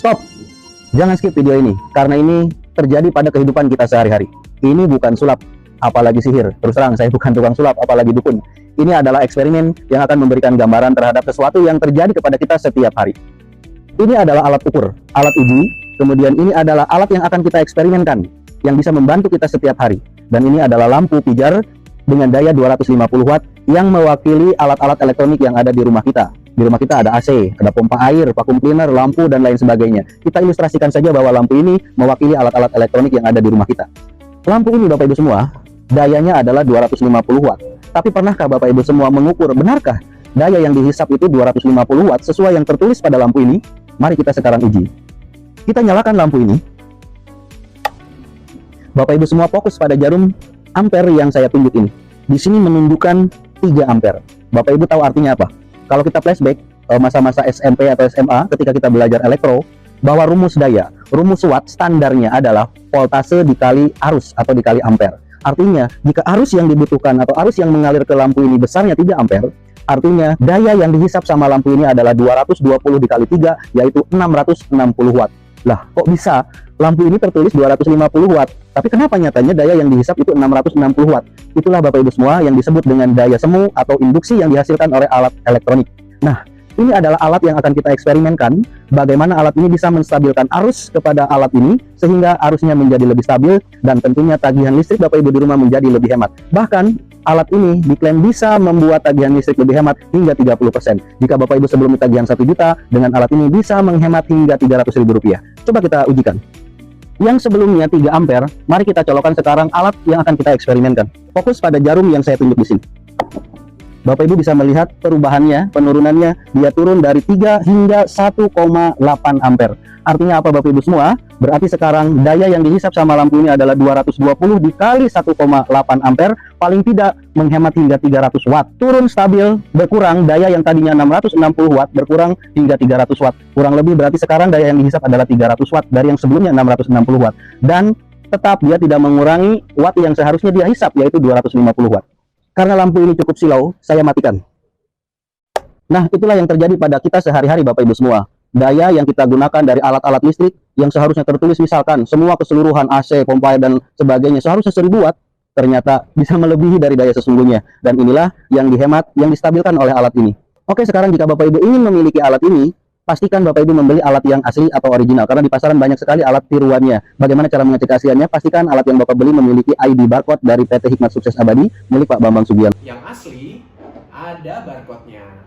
Stop! Jangan skip video ini, karena ini terjadi pada kehidupan kita sehari-hari. Ini bukan sulap, apalagi sihir. Terus terang, saya bukan tukang sulap, apalagi dukun. Ini adalah eksperimen yang akan memberikan gambaran terhadap sesuatu yang terjadi kepada kita setiap hari. Ini adalah alat ukur, alat uji, kemudian ini adalah alat yang akan kita eksperimenkan, yang bisa membantu kita setiap hari. Dan ini adalah lampu pijar dengan daya 250 watt yang mewakili alat-alat elektronik yang ada di rumah kita. Di rumah kita ada AC, ada pompa air, vacuum cleaner, lampu, dan lain sebagainya. Kita ilustrasikan saja bahwa lampu ini mewakili alat-alat elektronik yang ada di rumah kita. Lampu ini Bapak Ibu semua, dayanya adalah 250 watt. Tapi pernahkah Bapak Ibu semua mengukur, benarkah daya yang dihisap itu 250 watt sesuai yang tertulis pada lampu ini? Mari kita sekarang uji. Kita nyalakan lampu ini. Bapak Ibu semua fokus pada jarum ampere yang saya tunjuk ini. Di sini menunjukkan 3 ampere. Bapak Ibu tahu artinya apa? Kalau kita flashback masa-masa SMP atau SMA ketika kita belajar elektro, bahwa rumus daya, rumus watt standarnya adalah voltase dikali arus atau dikali ampere. Artinya, jika arus yang dibutuhkan atau arus yang mengalir ke lampu ini besarnya 3 ampere, artinya daya yang dihisap sama lampu ini adalah 220 dikali 3, yaitu 660 watt. Lah, kok bisa lampu ini tertulis 250 watt? Tapi kenapa nyatanya daya yang dihisap itu 660 watt? Itulah Bapak Ibu semua yang disebut dengan daya semu atau induksi yang dihasilkan oleh alat elektronik. Nah, ini adalah alat yang akan kita eksperimenkan, bagaimana alat ini bisa menstabilkan arus kepada alat ini, sehingga arusnya menjadi lebih stabil, dan tentunya tagihan listrik Bapak Ibu di rumah menjadi lebih hemat. Bahkan, alat ini diklaim bisa membuat tagihan listrik lebih hemat hingga 30%. Jika Bapak Ibu sebelum tagihan 1 juta, dengan alat ini bisa menghemat hingga Rp300.000. Coba kita ujikan. Yang sebelumnya 3 ampere, mari kita colokkan sekarang alat yang akan kita eksperimenkan. Fokus pada jarum yang saya tunjuk di sini. Bapak Ibu bisa melihat perubahannya, penurunannya, dia turun dari 3 hingga 1,8 ampere. Artinya apa Bapak Ibu semua? Berarti sekarang daya yang dihisap sama lampu ini adalah 220 dikali 1,8 ampere, paling tidak menghemat hingga 300 watt. Turun stabil, berkurang, daya yang tadinya 660 watt berkurang hingga 300 watt. Kurang lebih berarti sekarang daya yang dihisap adalah 300 watt dari yang sebelumnya 660 watt. Dan tetap dia tidak mengurangi watt yang seharusnya dia hisap, yaitu 250 watt. Karena lampu ini cukup silau, saya matikan. Nah, itulah yang terjadi pada kita sehari-hari Bapak Ibu semua. Daya yang kita gunakan dari alat-alat listrik yang seharusnya tertulis misalkan semua keseluruhan AC, pompa air, dan sebagainya seharusnya 1000 watt, ternyata bisa melebihi dari daya sesungguhnya. Dan inilah yang dihemat, yang distabilkan oleh alat ini. Oke, sekarang jika Bapak Ibu ingin memiliki alat ini, pastikan Bapak Ibu membeli alat yang asli atau original, karena di pasaran banyak sekali alat tiruannya. Bagaimana cara mengecek keasliannya? Pastikan alat yang Bapak beli memiliki ID barcode dari PT Hikmat Sukses Abadi milik Pak Bambang Sugiarto. Yang asli ada barcode-nya.